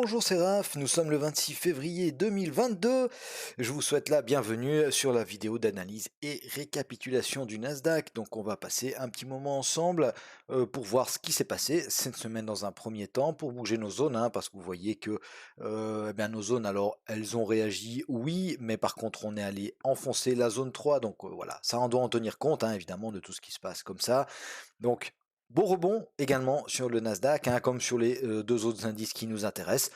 bonjour, c'est Raph, nous sommes le 26 février 2022. Je vous souhaite la bienvenue sur la vidéo d'analyse et récapitulation du Nasdaq. Donc on va passer un petit moment ensemble pour voir ce qui s'est passé cette semaine dans un premier temps, pour bouger nos zones, hein, parce que vous voyez que eh bien, nos zones, alors elles ont réagi, oui, mais par contre on est allé enfoncer la zone 3. Donc voilà, ça on doit en tenir compte, hein, évidemment, de tout ce qui se passe comme ça. Donc, beau rebond également sur le Nasdaq, hein, comme sur les deux autres indices qui nous intéressent.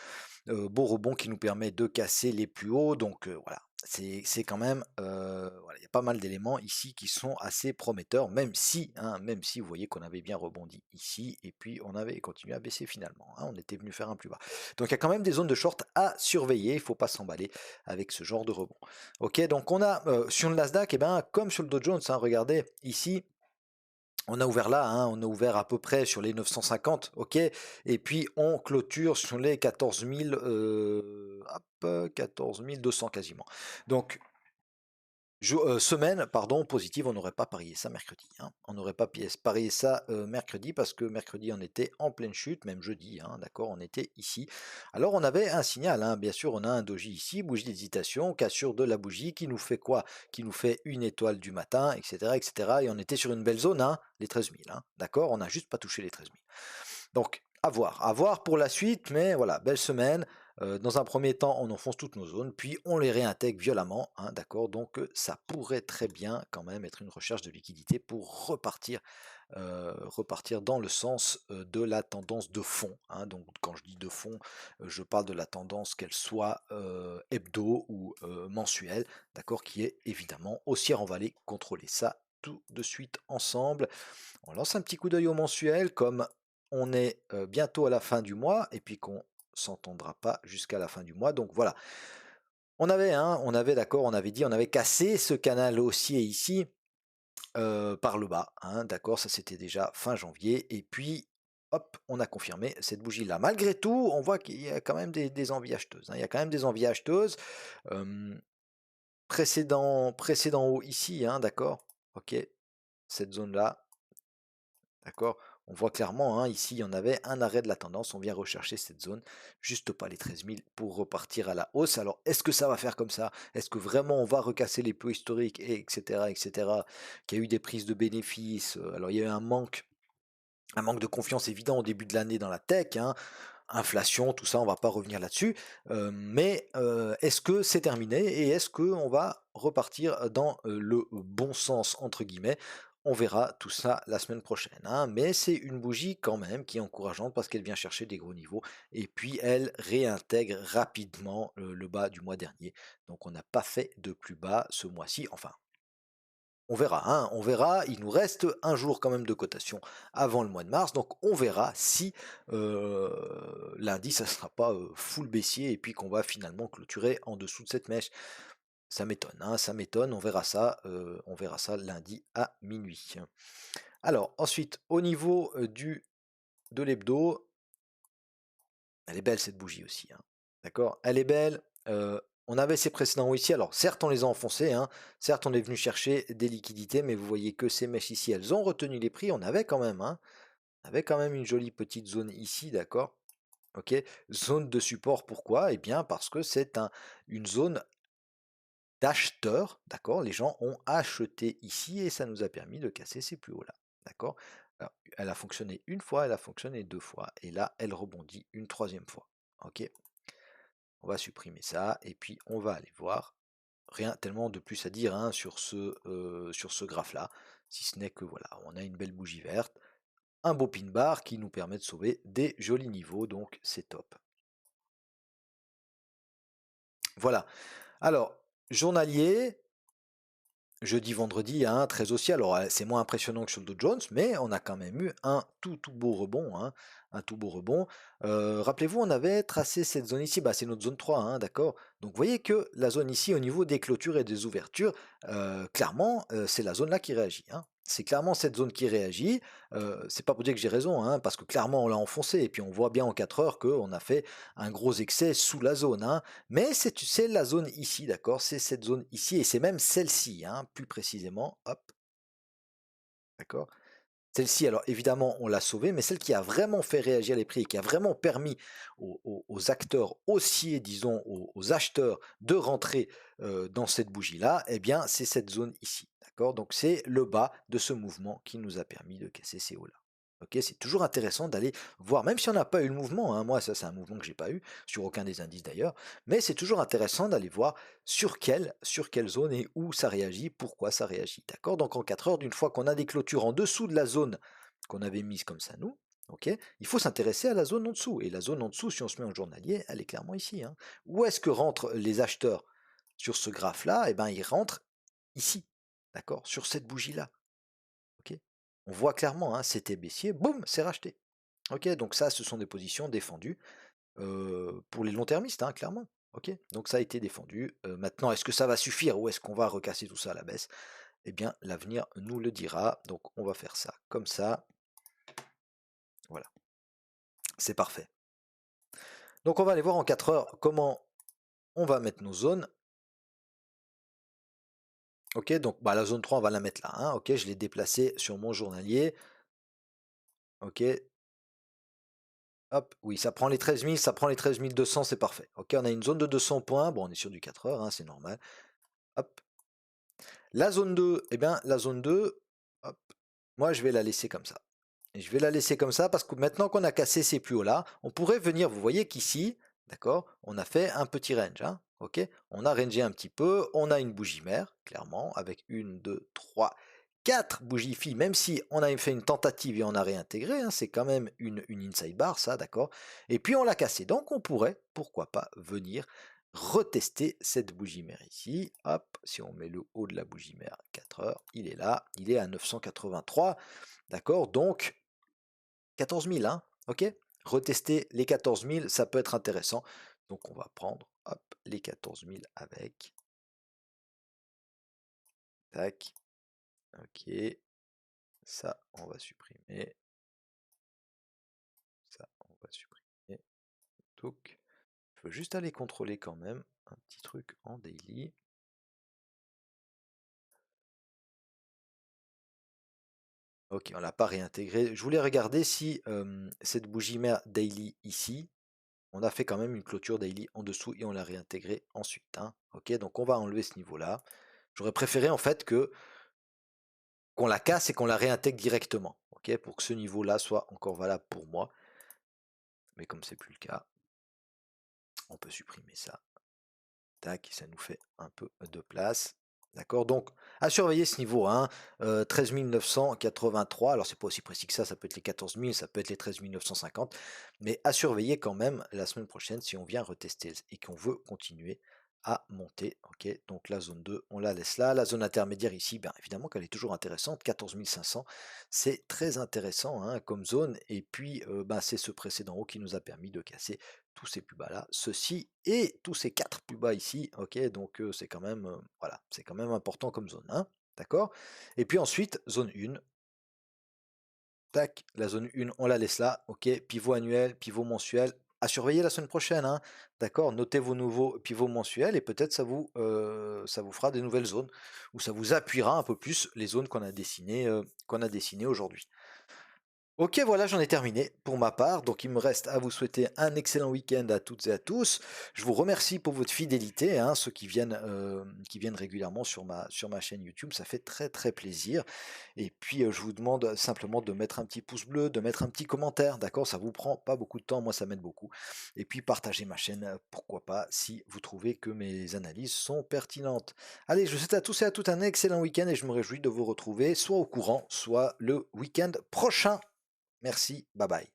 Beau rebond qui nous permet de casser les plus hauts. Donc voilà, c'est quand même, voilà, il y a pas mal d'éléments ici qui sont assez prometteurs, même si vous voyez qu'on avait bien rebondi ici, et puis on avait continué à baisser finalement, hein, on était venu faire un plus bas. Donc il y a quand même des zones de short à surveiller, il ne faut pas s'emballer avec ce genre de rebond. Ok, donc on a sur le Nasdaq, et ben, comme sur le Dow Jones, hein, regardez ici, on a ouvert là, hein, on a ouvert à peu près sur les 950, ok, et puis on clôture sur les 14 000, 14 200 quasiment. Donc semaine, pardon, positive, on n'aurait pas parié ça mercredi, hein. On n'aurait pas parié ça mercredi, parce que mercredi on était en pleine chute, même jeudi, hein, d'accord, on était ici. Alors on avait un signal, hein, bien sûr, on a un doji ici, bougie d'hésitation, cassure de la bougie, qui nous fait quoi? Qui nous fait une étoile du matin, etc., etc. Et on était sur une belle zone, hein, les 13 000, hein, d'accord, on n'a juste pas touché les 13 000. Donc, à voir pour la suite, mais voilà, belle semaine. Dans un premier temps, on enfonce toutes nos zones, puis on les réintègre violemment, hein, d'accord. Donc, ça pourrait très bien quand même être une recherche de liquidité pour repartir dans le sens de la tendance de fond, hein. Donc, quand je dis de fond, je parle de la tendance, qu'elle soit hebdo ou mensuelle, d'accord, qui est évidemment haussière en vallée. Contrôler ça tout de suite ensemble. On lance un petit coup d'œil au mensuel, comme on est bientôt à la fin du mois, et puis qu'on s'entendra pas jusqu'à la fin du mois. Donc voilà, d'accord, on avait dit, on avait cassé ce canal haussier ici par le bas, hein, d'accord, ça c'était déjà fin janvier, et puis hop, on a confirmé cette bougie-là. Malgré tout, on voit qu'il y a quand même des envies acheteuses, hein, il y a quand même des envies acheteuses. euh, précédent haut ici, hein, d'accord, ok, cette zone-là. D'accord? On voit clairement, hein, ici, il y en avait un arrêt de la tendance. On vient rechercher cette zone, juste pas les 13 000 pour repartir à la hausse. Alors, est-ce que ça va faire comme ça? Est-ce que vraiment on va recasser les plus historiques, et etc., etc., qu'il y a eu des prises de bénéfices? Alors, il y a eu un manque de confiance évident au début de l'année dans la tech, hein, inflation, tout ça, on va pas revenir là-dessus. Mais est-ce que c'est terminé, et est-ce qu'on va repartir dans le bon sens, entre guillemets? On verra tout ça la semaine prochaine, hein. Mais c'est une bougie quand même qui est encourageante, parce qu'elle vient chercher des gros niveaux, et puis elle réintègre rapidement le bas du mois dernier. Donc on n'a pas fait de plus bas ce mois-ci. Enfin, on verra, hein, on verra. Il nous reste un jour quand même de cotation avant le mois de mars, donc on verra si lundi ça sera pas full baissier, et puis qu'on va finalement clôturer en dessous de cette mèche. Ça m'étonne, hein, ça m'étonne. On verra ça lundi à minuit. Alors ensuite, au niveau de l'hebdo, elle est belle cette bougie aussi, hein. D'accord? Elle est belle. On avait ces précédents hauts ici. Alors certes, on les a enfoncés, hein. Certes, on est venu chercher des liquidités, mais vous voyez que ces mèches ici, elles ont retenu les prix. On avait quand même, hein, on avait quand même une jolie petite zone ici, d'accord? Ok. Zone de support, pourquoi? Eh bien, parce que c'est une zone d'acheteurs, d'accord? Les gens ont acheté ici, et ça nous a permis de casser ces plus hauts là, d'accord? Alors, elle a fonctionné une fois, elle a fonctionné deux fois, et là, elle rebondit une troisième fois. Ok? On va supprimer ça, et puis on va aller voir. Rien tellement de plus à dire, hein, sur ce graphe-là, si ce n'est que voilà, on a une belle bougie verte, un beau pin bar qui nous permet de sauver des jolis niveaux, donc c'est top. Voilà. Alors, journalier, jeudi, vendredi, hein, très haussier. Alors, c'est moins impressionnant que sur le Dow Jones, mais on a quand même eu un tout beau rebond, hein, un tout beau rebond. Rappelez-vous, on avait tracé cette zone ici, bah, c'est notre zone 3, hein, d'accord? Donc, vous voyez que la zone ici, au niveau des clôtures et des ouvertures, clairement, c'est la zone là qui réagit, hein. C'est clairement cette zone qui réagit. C'est pas pour dire que j'ai raison, hein, parce que clairement, on l'a enfoncé, et puis on voit bien en 4 heures qu'on a fait un gros excès sous la zone, hein. Mais c'est la zone ici, d'accord? C'est cette zone ici, et c'est même celle-ci, hein, plus précisément, hop, d'accord? Celle-ci, alors évidemment, on l'a sauvée, mais celle qui a vraiment fait réagir les prix et qui a vraiment permis aux acteurs haussiers, disons, aux acheteurs de rentrer dans cette bougie-là, eh bien, c'est cette zone ici. D'accord? Donc, c'est le bas de ce mouvement qui nous a permis de casser ces hauts-là. Ok, c'est toujours intéressant d'aller voir, même si on n'a pas eu le mouvement, hein, moi ça c'est un mouvement que j'ai pas eu, sur aucun des indices d'ailleurs, mais c'est toujours intéressant d'aller voir sur quelle zone et où ça réagit, pourquoi ça réagit. D'accord? Donc en 4 heures, d'une fois qu'on a des clôtures en dessous de la zone qu'on avait mise comme ça nous, ok, il faut s'intéresser à la zone en dessous. Et la zone en dessous, si on se met en journalier, elle est clairement ici, hein. Où est-ce que rentrent les acheteurs sur ce graphe-là? Eh bien, ils rentrent ici, d'accord, sur cette bougie-là. Ok, on voit clairement, hein, c'était baissier, boum, c'est racheté. Ok, donc ça, ce sont des positions défendues pour les long-termistes, hein, clairement. Ok, donc ça a été défendu. Maintenant, est-ce que ça va suffire ou est-ce qu'on va recasser tout ça à la baisse? Eh bien, l'avenir nous le dira. Donc, on va faire ça comme ça. Voilà, c'est parfait. Donc, on va aller voir en 4 heures comment on va mettre nos zones. Ok, donc bah, la zone 3, on va la mettre là, hein. Ok, je l'ai déplacée sur mon journalier. Ok, hop, oui, ça prend les 13 000, ça prend les 13 200, c'est parfait. Ok, on a une zone de 200 points. Bon, on est sur du 4 heures, hein, c'est normal. Hop. La zone 2, eh bien, la zone 2, hop, moi, je vais la laisser comme ça. Et je vais la laisser comme ça parce que maintenant qu'on a cassé ces plus hauts-là, on pourrait venir, vous voyez qu'ici, d'accord, on a fait un petit range, hein, ok, on a rangé un petit peu, on a une bougie mère, clairement, avec une, deux, trois, quatre bougies filles, même si on a fait une tentative et on a réintégré, hein, c'est quand même une inside bar, ça, d'accord, et puis on l'a cassé, donc on pourrait, pourquoi pas, venir retester cette bougie mère ici, hop, si on met le haut de la bougie mère 4 heures, il est là, il est à 983, d'accord, donc 14 000, hein, ok? Retester les 14 000, ça peut être intéressant. Donc on va prendre, hop, les 14 000 avec. Tac, ok. Ça, on va supprimer. Ça, on va supprimer. Donc, il faut juste aller contrôler quand même un petit truc en daily. Ok, on l'a pas réintégré. Je voulais regarder si cette bougie mère daily ici, on a fait quand même une clôture daily en dessous et on l'a réintégré ensuite, hein. Ok, donc on va enlever ce niveau-là. J'aurais préféré en fait que qu'on la casse et qu'on la réintègre directement, ok, pour que ce niveau-là soit encore valable pour moi. Mais comme c'est plus le cas, on peut supprimer ça. Tac, ça nous fait un peu de place. D'accord, donc à surveiller ce niveau, hein, 13 983, alors c'est pas aussi précis que ça peut être les 14 000, ça peut être les 13 950, mais à surveiller quand même la semaine prochaine si on vient retester et qu'on veut continuer à monter. Ok, donc la zone 2, on la laisse là. La zone intermédiaire ici, bien évidemment qu'elle est toujours intéressante, 14 500, c'est très intéressant, hein, comme zone, et puis ben, c'est ce précédent haut qui nous a permis de casser tous ces plus bas là, ceci et tous ces quatre plus bas ici, ok, donc c'est quand même, voilà, c'est quand même important comme zone, hein, d'accord. Et puis ensuite, zone 1, tac, la zone 1, on la laisse là, ok, pivot annuel, pivot mensuel, à surveiller la semaine prochaine, hein, d'accord, notez vos nouveaux pivots mensuels et peut-être ça vous fera des nouvelles zones, ou ça vous appuiera un peu plus les zones qu'on a dessinées aujourd'hui. Ok, voilà, j'en ai terminé pour ma part. Donc, il me reste à vous souhaiter un excellent week-end à toutes et à tous. Je vous remercie pour votre fidélité, hein, ceux qui viennent régulièrement sur ma chaîne YouTube. Ça fait très très plaisir. Et puis, je vous demande simplement de mettre un petit pouce bleu, de mettre un petit commentaire, d'accord? Ça vous prend pas beaucoup de temps, moi ça m'aide beaucoup. Et puis, partagez ma chaîne, pourquoi pas, si vous trouvez que mes analyses sont pertinentes. Allez, je vous souhaite à tous et à toutes un excellent week-end et je me réjouis de vous retrouver soit au courant, soit le week-end prochain. Merci, bye bye.